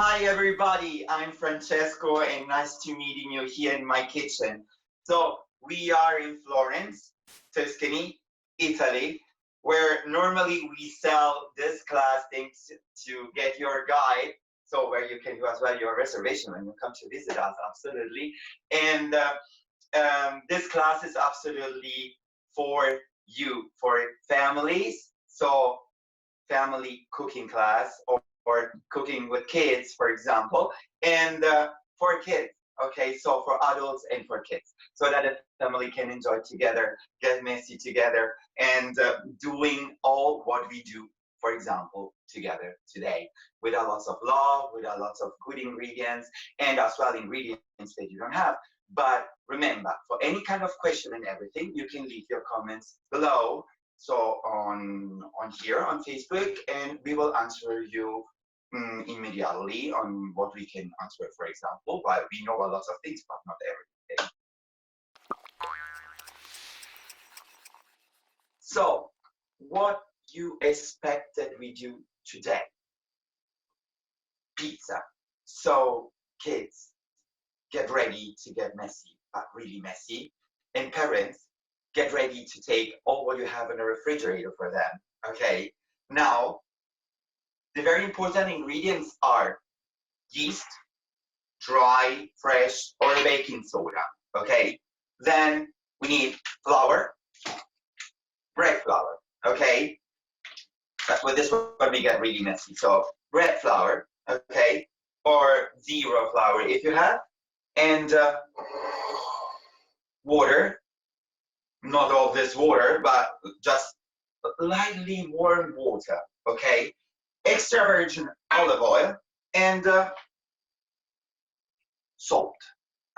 Hi everybody, I'm Francesco and nice to meeting you here in my kitchen. So we are in Florence, Tuscany, Italy, where normally we sell this class thanks to Get Your Guide. So where you can do as well your reservation when you come to visit us, absolutely. And this class is absolutely for you, for families. So family cooking class or cooking with kids, for example, and for kids. Okay, so for adults and for kids, so that the family can enjoy together, get messy together, and doing all what we do, for example, together today, with a lots of love, with a lots of good ingredients, and as well ingredients that you don't have. But remember, for any kind of question and everything, you can leave your comments below. So on here on Facebook, and we will answer you immediately on what we can answer, for example. But we know a lot of things, but not everything. So, what you expect that we do today? Pizza. So, kids, get ready to get messy, but really messy. And parents, get ready to take all what you have in the refrigerator for them. Okay. Now, the very important ingredients are yeast, dry, fresh, or baking soda. Okay. Then we need flour, bread flour. Okay. But with this one we get really messy. So bread flour, okay, or zero flour if you have, and water. Not all this water, but just lightly warm water. Okay. Extra virgin olive oil and salt.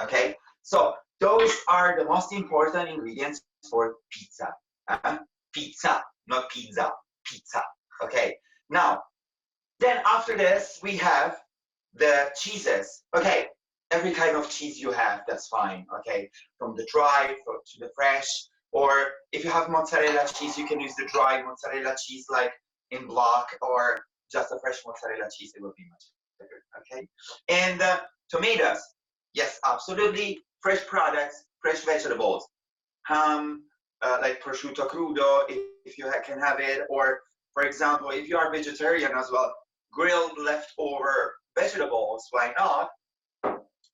Okay, so those are the most important ingredients for pizza. Pizza, not pizza, pizza. Okay, now then after this we have the cheeses. Okay, every kind of cheese you have, that's fine. Okay, from the dry to the fresh, or if you have mozzarella cheese, you can use the dry mozzarella cheese like in block, or just a fresh mozzarella cheese. It will be much better. Okay, and tomatoes. Yes, absolutely. Fresh products, fresh vegetables. Ham, like prosciutto crudo, if you can have it, or for example, if you are vegetarian as well, grilled leftover vegetables, why not?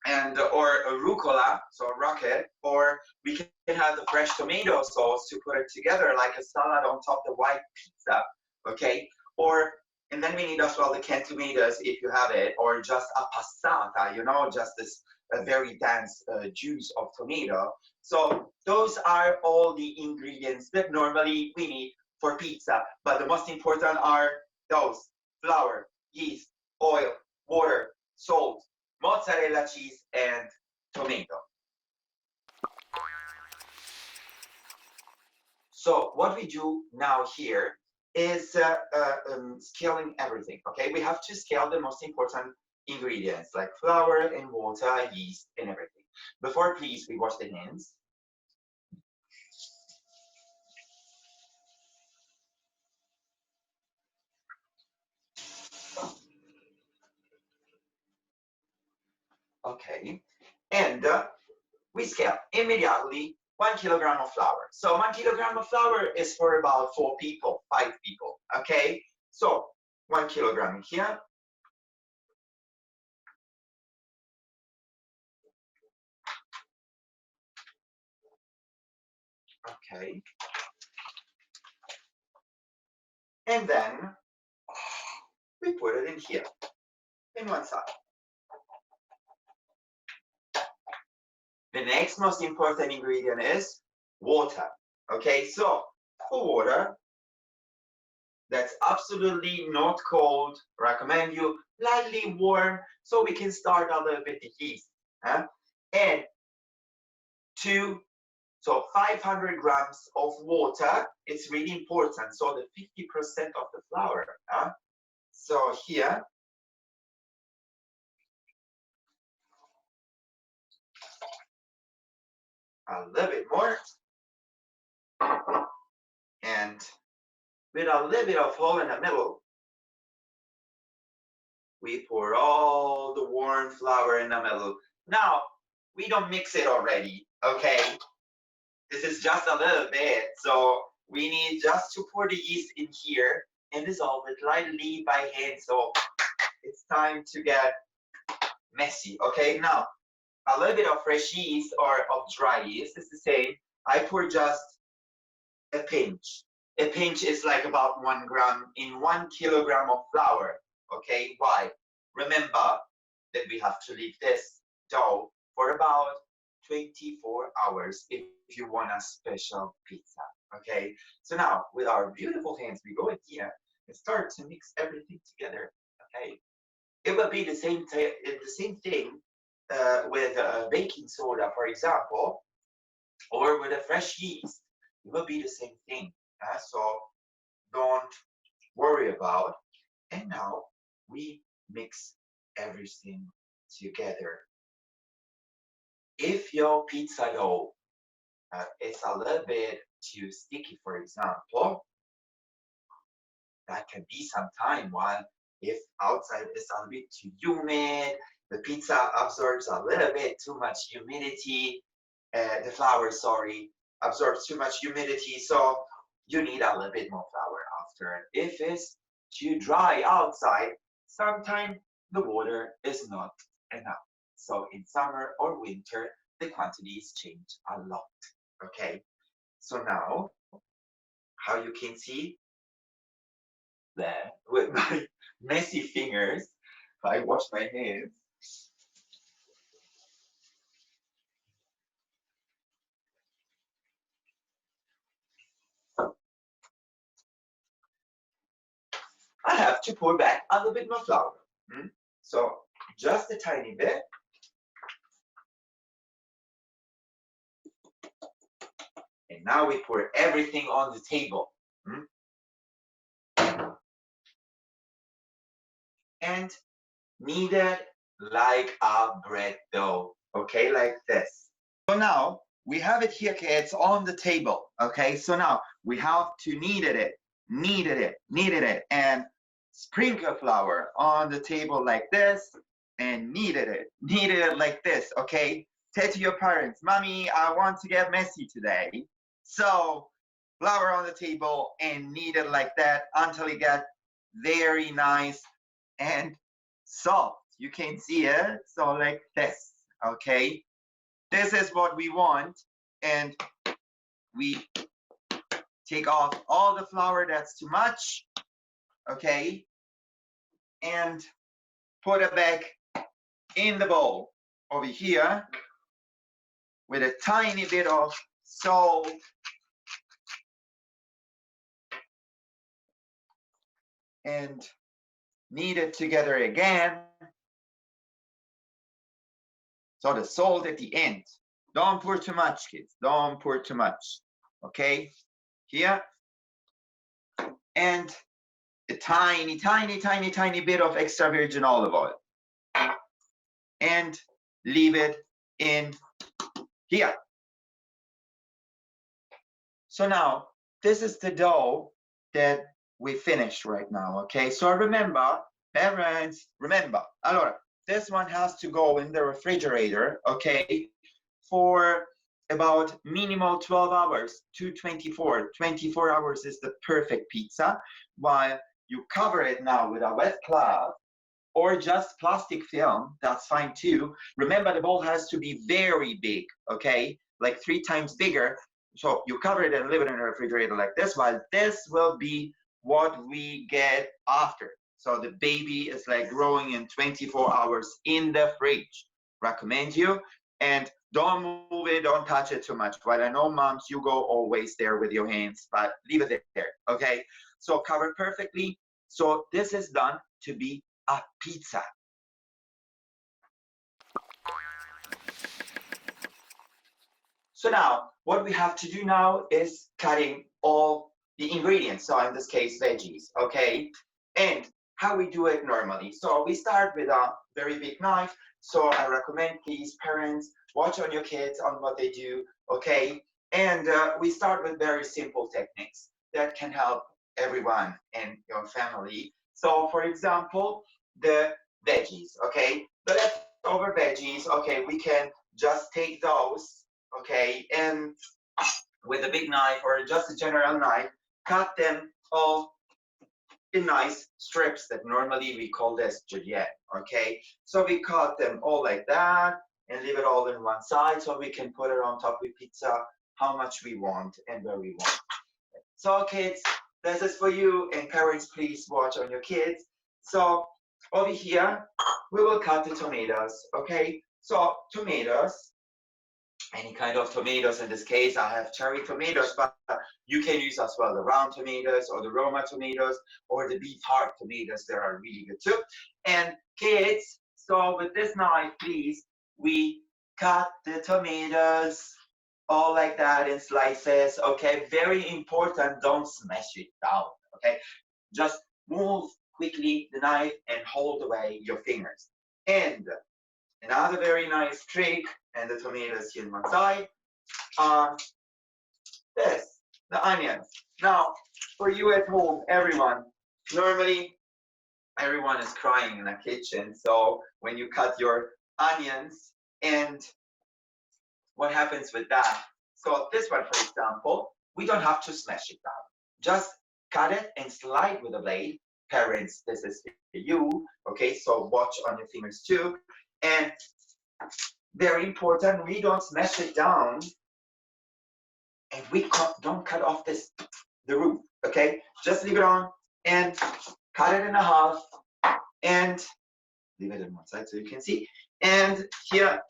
And or a rucola, so rocket, or we can have the fresh tomato sauce to put it together like a salad on top of the white pizza, okay? Or and then we need as well the canned tomatoes if you have it, or just a passata, you know, just this very dense juice of tomato. So those are all the ingredients that normally we need for pizza. But the most important are those: flour, yeast, oil, water, salt, mozzarella cheese, and tomato. So what we do now here is scaling everything. Okay, we have to scale the most important ingredients like flour and water, yeast, and everything. Before, please, we wash the hands. Okay, and we scale immediately 1 kilogram of flour. So 1 kilogram of flour is for about 4 people, 5 people. Okay, so 1 kilogram here. Okay, and then we put it in here, in one side. The next most important ingredient is water. Okay, so for water, that's absolutely not cold. Recommend you lightly warm so we can start a little bit the heat. And 500 grams of water. It's really important. So the 50% of the flour. So here, a little bit more, and with a little bit of hole in the middle, We pour all the warm flour in the middle. Now, we don't mix it already, okay? This is just a little bit, so we need just to pour the yeast in here and dissolve it lightly by hand. So it's time to get messy, okay? Now, a little bit of fresh yeast or of dry yeast is the same. I pour just a pinch. A pinch is like about 1 gram in 1 kilogram of flour. Okay, why? Remember that we have to leave this dough for about 24 hours if you want a special pizza. Okay, so now with our beautiful hands, we go in here and start to mix everything together. Okay, it will be the same thing with baking soda, for example, or with a fresh yeast. It will be the same thing. So don't worry about. And now we mix everything together. If your pizza dough is a little bit too sticky, for example, that can be some time. While if outside is a little bit too humid, the pizza absorbs a little bit too much humidity. The flour, sorry, absorbs too much humidity, so you need a little bit more flour after. If it's too dry outside, sometimes the water is not enough. So in summer or winter, the quantities change a lot. Okay, so now, how you can see there with my messy fingers, I wash my hands. I have to pour back a little bit more flour. So just a tiny bit. And now we pour everything on the table. And knead it like a bread dough. Okay, like this. So now we have it here, okay, it's on the table. Okay, so now we have to knead it, and sprinkle flour on the table like this, and knead it like this, okay? Say to your parents, Mommy, I want to get messy today. So flour on the table and knead it like that until it gets very nice and soft. You can see it, so like this, okay? This is what we want, and we take off all the flour that's too much, okay? And put it back in the bowl over here with a tiny bit of salt and knead it together again. So the salt at the end. Don't pour too much, kids. Don't pour too much. Okay? Here. And a tiny bit of extra virgin olive oil. And leave it in here. So now, this is the dough that we finished right now, okay? So remember, parents, remember, allora, this one has to go in the refrigerator, okay, for about minimal 12 hours to 24. 24 hours is the perfect pizza, while you cover it now with a wet cloth or just plastic film, that's fine too. Remember, the bowl has to be very big, okay? Like 3 times bigger. So you cover it and leave it in the refrigerator like this, while this will be what we get after. So the baby is like growing in 24 hours in the fridge. Recommend you. And don't move it, don't touch it too much. While I know moms, you go always there with your hands, but leave it there, okay? So cover it perfectly. So this is done to be a pizza. So now, what we have to do now is cutting all the ingredients. So in this case, veggies, okay? And how we do it normally. So we start with a very big knife. So I recommend, please, parents, watch on your kids on what they do, okay? And we start with very simple techniques that can help everyone in your family. So for example, the veggies, okay? The leftover veggies, okay, we can just take those, okay, and with a big knife or just a general knife, cut them all in nice strips that normally we call this julienne, okay? So we cut them all like that and leave it all in one side so we can put it on top of pizza how much we want and where we want. So kids, this is for you, and parents, please watch on your kids. So over here, we will cut the tomatoes, okay? So tomatoes, any kind of tomatoes. In this case, I have cherry tomatoes, but you can use as well the round tomatoes or the Roma tomatoes or the beef heart tomatoes. They are really good too. And kids, so with this knife, please, we cut the tomatoes all like that in slices, okay? Very important, don't smash it down, okay? Just move quickly the knife and hold away your fingers. And another very nice trick, and the tomatoes here on one side, are this, the onions. Now, for you at home, everyone, normally everyone is crying in the kitchen, so when you cut your onions, and what happens with that? So this one, for example, we don't have to smash it down. Just cut it and slide with a blade. Parents, this is for you, okay? So watch on your fingers too. And very important, we don't smash it down, and we don't cut off the root, okay? Just leave it on and cut it in half and leave it on one side so you can see. And here,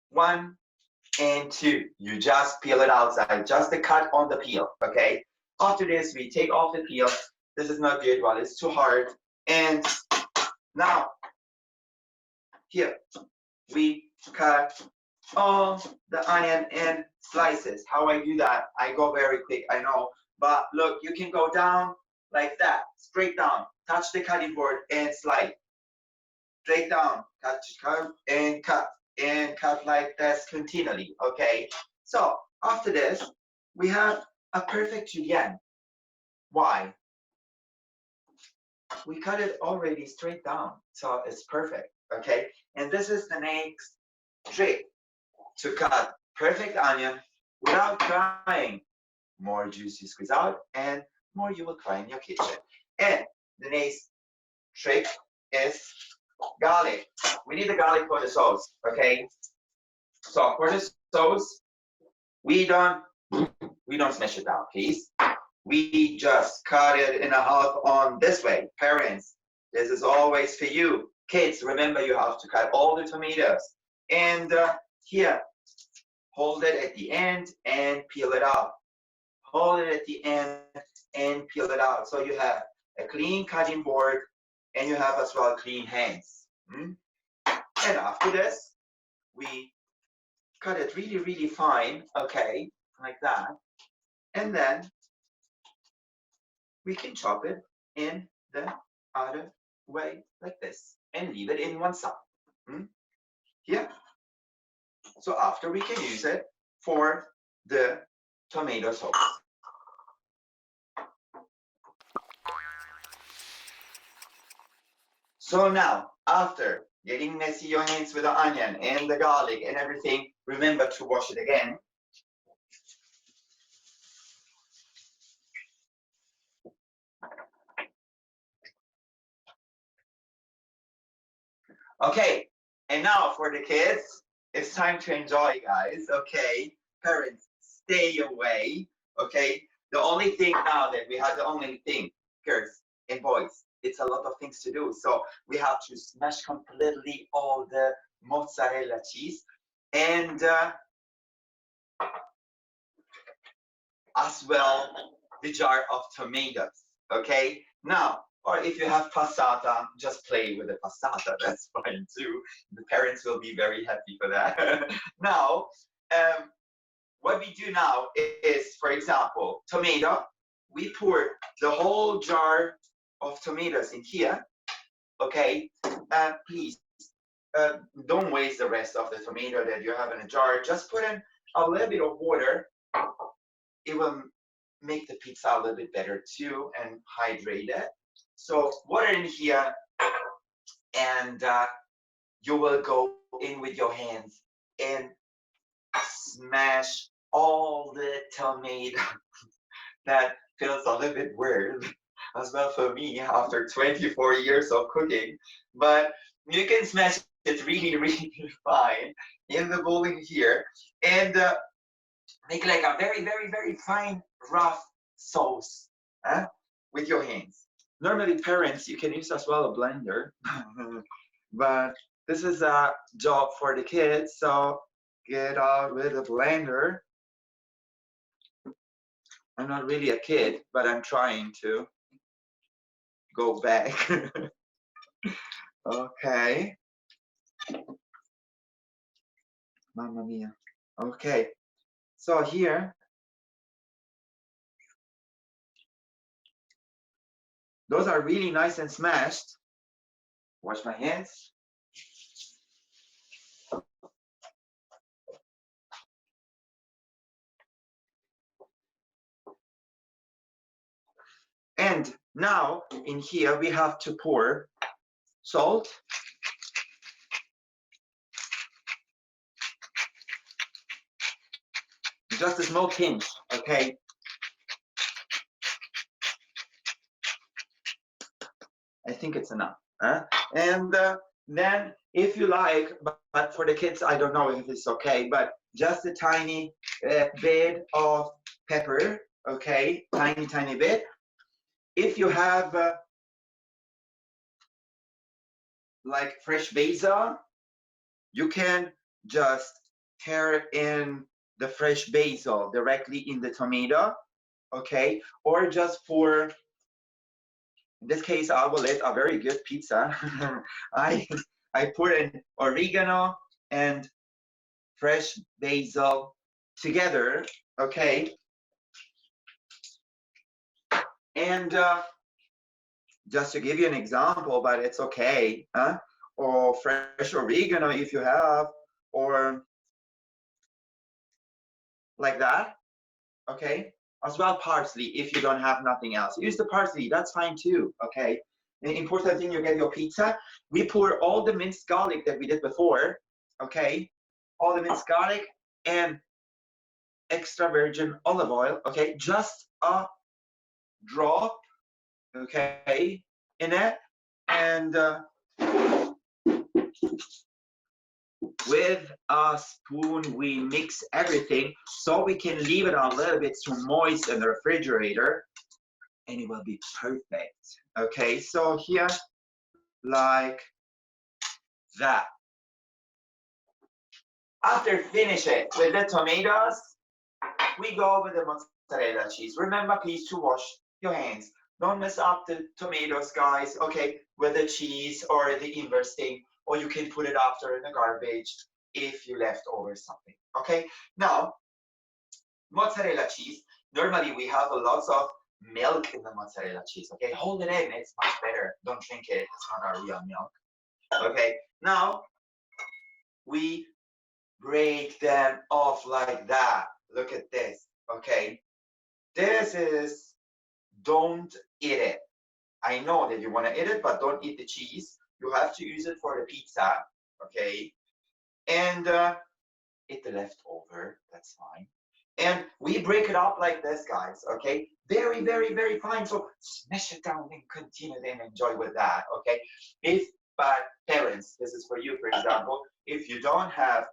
1 and 2, you just peel it outside, just a cut on the peel, okay? After this, we take off the peel. This is not good, well, it's too hard. And now, here, we cut all the onion in slices. How I do that, I go very quick, I know. But look, you can go down like that, straight down, touch the cutting board and slide. Straight down, cut and cut like this continually, okay? So after this, we have a perfect julienne. Why? We cut it already straight down, so it's perfect, okay? And this is the next trick, to cut perfect onion without crying. More juice you squeeze out, and more you will cry in your kitchen. And the next trick is garlic. We need the garlic for the sauce, okay? So for the sauce, we don't smash it down, please. We just cut it in half on this way. Parents, this is always for you. Kids, remember you have to cut all the tomatoes. And here, hold it at the end and peel it out. Hold it at the end and peel it out. So you have a clean cutting board and you have as well clean hands. And after this, we cut it really, really fine, okay, like that. And then we can chop it in the other way like this and leave it in one side. Here. So after we can use it for the tomato sauce. So now, after getting messy your hands with the onion and the garlic and everything, remember to wash it again. Okay, and now for the kids, it's time to enjoy, guys. Okay, parents, stay away. Okay, the only thing now that we have, the only thing, girls and boys, it's a lot of things to do. So we have to smash completely all the mozzarella cheese and as well the jar of tomatoes. Okay, now, or if you have passata, just play with the passata. That's fine too. The parents will be very happy for that. Now, what we do now is, for example, tomato. We pour the whole jar of tomatoes in here. Okay, please don't waste the rest of the tomato that you have in a jar. Just put in a little bit of water. It will make the pizza a little bit better too and hydrate it. So water in here, and you will go in with your hands and smash all the tomato. That feels a little bit weird as well for me after 24 years of cooking, but you can smash it really, really fine in the bowl in here, and make like a very, very, very fine, rough sauce with your hands. Normally, parents, you can use as well a blender, but this is a job for the kids, so get out with a blender. I'm not really a kid, but I'm trying to go back. Okay. Mamma mia. Okay. So here, those are really nice and smashed. Wash my hands. And now in here we have to pour salt. Just a small pinch, okay? I think it's enough. And then if you like, but for the kids, I don't know if it's okay, but just a tiny bit of pepper, okay? Tiny, tiny bit. If you have like fresh basil, you can just tear in the fresh basil directly in the tomato, okay? Or just for, in this case, I will eat a very good pizza. I put in oregano and fresh basil together, okay? And just to give you an example, but it's okay, or fresh oregano if you have, or like that, okay? As well parsley if you don't have nothing else. Use the parsley, that's fine too, okay? The important thing, you get your pizza. We pour all the minced garlic that we did before, okay? All the minced garlic and extra virgin olive oil, okay? Just a drop, okay, in it. And with a spoon, we mix everything so we can leave it a little bit to moist in the refrigerator, and it will be perfect. Okay, so here, like that. After finish it with the tomatoes, we go with the mozzarella cheese. Remember, please, to wash your hands. Don't mess up the tomatoes, guys, okay, with the cheese or the inverse thing, or you can put it after in the garbage if you left over something, okay? Now, mozzarella cheese, normally we have lots of milk in the mozzarella cheese, okay? Hold it in, it's much better. Don't drink it, it's not a real milk, okay? Now, we break them off like that. Look at this, okay? This is, don't eat it. I know that you want to eat it, but don't eat the cheese. You have to use it for the pizza, okay? And eat the leftover, that's fine. And we break it up like this, guys, okay? Very, very, very fine. So smash it down and continue and enjoy with that, okay? If, but parents, this is for you, for example, if you don't have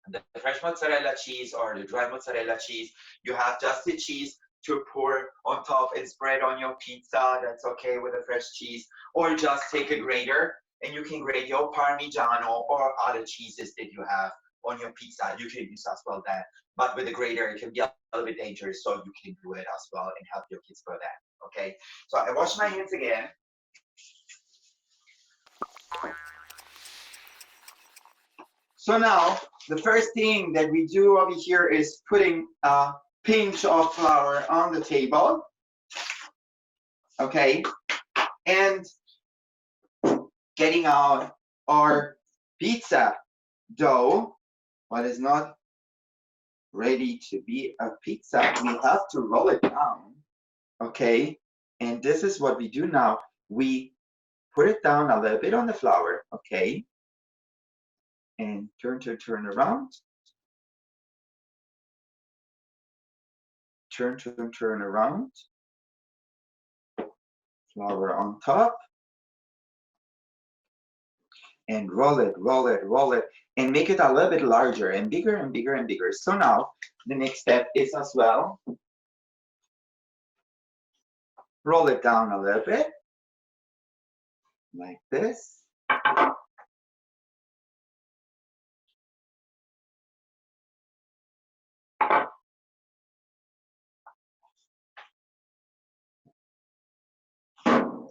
the fresh mozzarella cheese or the dry mozzarella cheese, you have just the cheese to pour on top and spread on your pizza. That's okay with the fresh cheese. Or just take a grater and you can grate your Parmigiano or other cheeses that you have on your pizza. You can use as well that. But with a grater, it can be a little bit dangerous, so you can do it as well and help your kids for that. Okay. So I wash my hands again. So now, the first thing that we do over here is putting a pinch of flour on the table, okay, and getting out our pizza dough, but it's not ready to be a pizza. We have to roll it down, okay, and this is what we do now. We put it down a little bit on the flour, okay? And turn around. Turn around. Flour on top. And roll it, and make it a little bit larger and bigger and bigger and bigger. So now the next step is as well, roll it down a little bit, like this.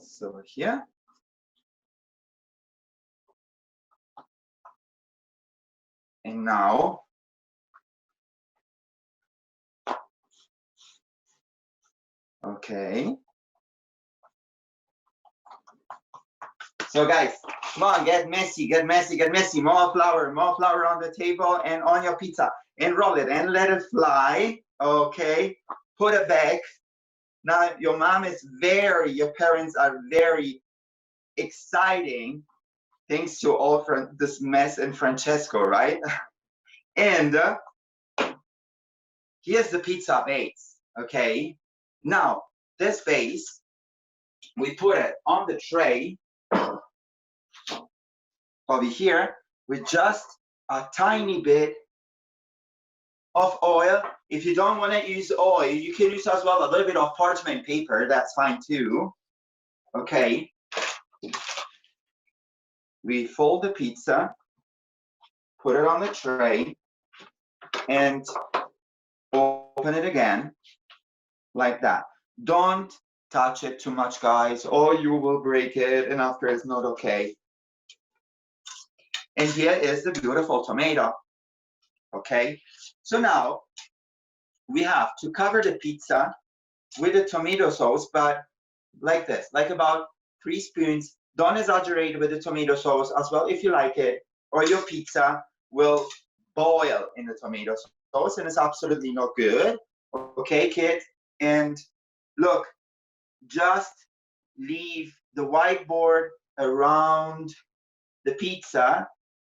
So here. And now, okay. So guys, come on, get messy. More flour on the table and on your pizza. And roll it and let it fly, okay? Put it back. Now your your parents are very exciting, thanks to all this mess and Francesco, right? And here's the pizza base, okay? Now, this base, we put it on the tray over here with just a tiny bit of oil. If you don't want to use oil, you can use as well a little bit of parchment paper, that's fine too, okay? We fold the pizza, put it on the tray, and open it again, like that. Don't touch it too much, guys, or you will break it, and after it's not okay. And here is the beautiful tomato, okay? So now, we have to cover the pizza with the tomato sauce, but like this, like about 3 spoons. Don't exaggerate with the tomato sauce as well if you like it, or your pizza will boil in the tomato sauce, and it's absolutely not good. Okay, kids? And look, just leave the whiteboard around the pizza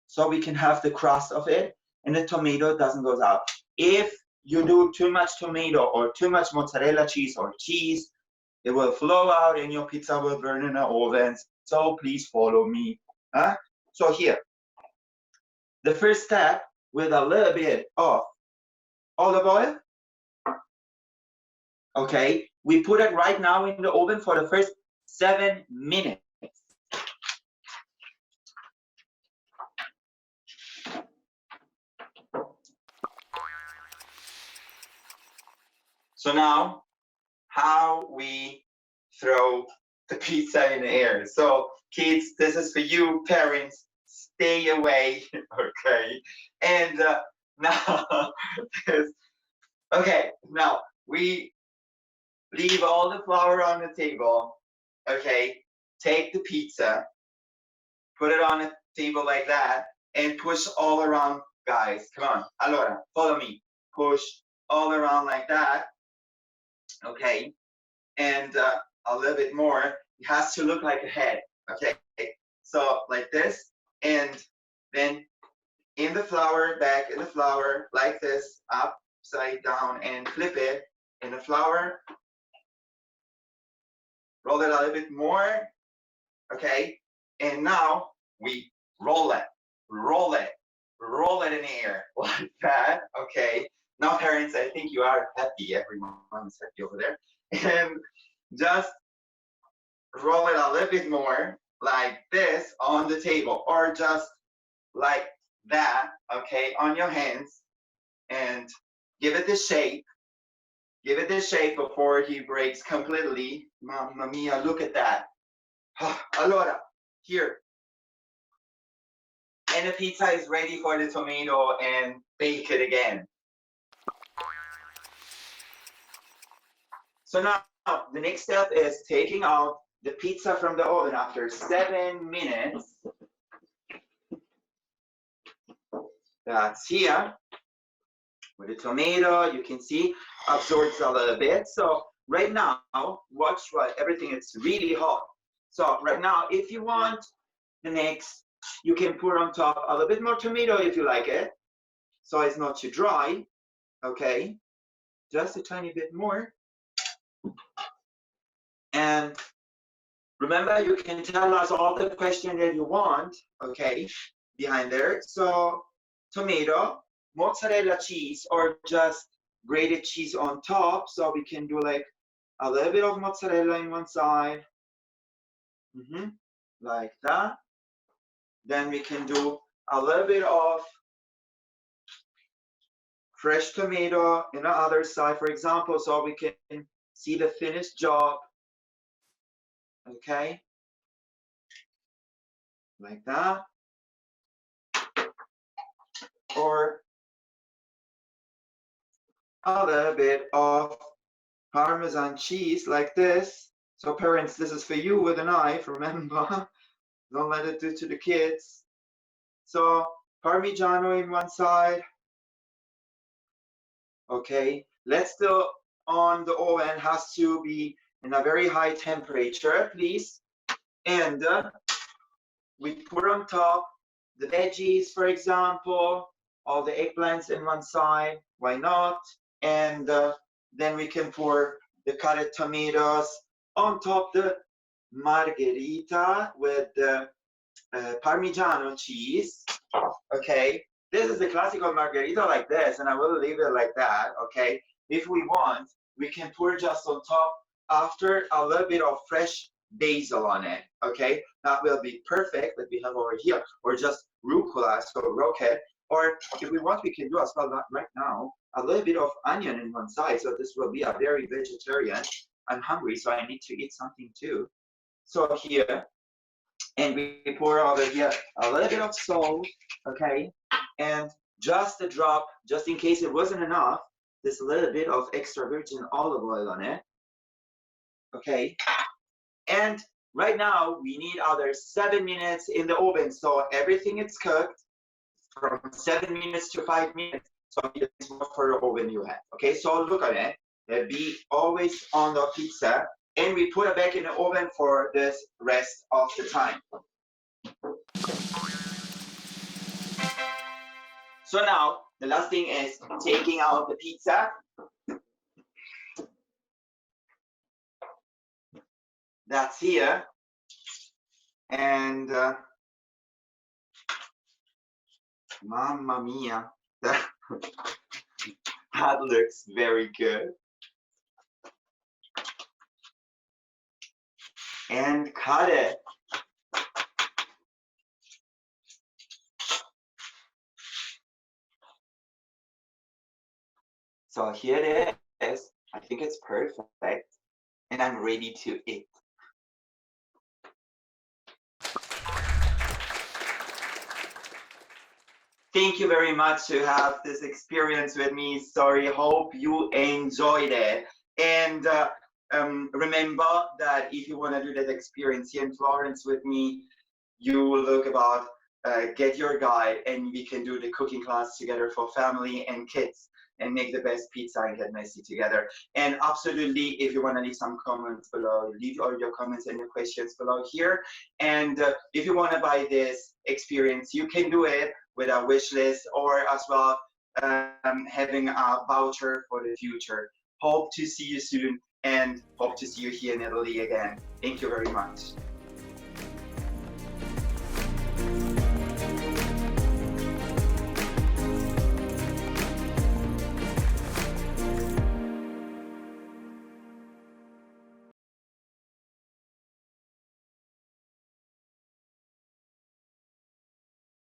so we can have the crust of it and the tomato doesn't go out. If you do too much tomato or too much mozzarella cheese or cheese, it will flow out and your pizza will burn in the oven. So please follow me. So here, the first step with a little bit of olive oil. Okay, we put it right now in the oven for the first 7 minutes. So now, how we throw the pizza in the air. So kids, this is for you. Parents, stay away, okay? And now, okay, now we leave all the flour on the table, okay? Take the pizza, put it on the table like that, and push all around, guys. Come on, allora, follow me. Push all around like that, okay? And a little bit more. It has to look like a head, okay? So like this, and then in the flour, back in the flour, like this, upside down, and flip it in the flour. Roll it a little bit more, okay? And now we roll it in the air like that, okay? Now parents, I think you are happy. Everyone is happy over there. And just roll it a little bit more like this on the table, or just like that, okay, on your hands, and give it the shape. Give it the shape before he breaks completely. Mamma mia, look at that. Allora, here. And the pizza is ready for the tomato and bake it again. So now, the next step is taking out the pizza from the oven after 7 minutes. That's here. With the tomato, you can see, absorbs a little bit. So right now, watch what everything is really hot. So right now, if you want the next, you can pour on top a little bit more tomato if you like it, so it's not too dry. Okay, just a tiny bit more. And remember, you can tell us all the questions that you want, okay, behind there. So tomato, mozzarella cheese, or just grated cheese on top. So we can do like a little bit of mozzarella in one side, like that. Then we can do a little bit of fresh tomato in the other side, for example, so we can see the finished job. Okay, like that. Or a little bit of Parmesan cheese like this. So parents, this is for you with a knife, remember? Don't let it do to the kids. So Parmigiano in one side. Okay, let's do on the oven has to be in a very high temperature, please. And we put on top the veggies, for example, all the eggplants in one side, why not? And then we can pour the cut tomatoes on top the margherita with the Parmigiano cheese. Okay, this is the classical margherita like this, and I will leave it like that. Okay, if we want, we can pour just on top after a little bit of fresh basil on it. Okay, that will be perfect, but we have over here, or just rucola, so rocket. Or if we want, we can do as well, not right now, a little bit of onion in one side. So this will be a very vegetarian. I'm hungry, so I need to eat something too. So here, and we pour over here a little bit of salt, okay, and just a drop, just in case it wasn't enough, this little bit of extra virgin olive oil on it, okay. And right now we need other 7 minutes in the oven, so everything is cooked from 7 minutes to 5 minutes. So it's what for the oven you have. Okay, so look at it. Be always on the pizza, and we put it back in the oven for this rest of the time. So now the last thing is taking out the pizza. That's here, and mamma mia, that looks very good. And cut it. So here it is. I think it's perfect, and I'm ready to eat. Thank you very much to have this experience with me. Sorry, hope you enjoyed it. And remember that if you want to do that experience here in Florence with me, you look about GetYourGuide, and we can do the cooking class together for family and kids and make the best pizza and get messy together. And absolutely, if you want to leave some comments below, leave all your comments and your questions below here. And if you want to buy this experience, you can do it with a wish list, or as well having a voucher for the future. Hope to see you soon, and hope to see you here in Italy again. Thank you very much.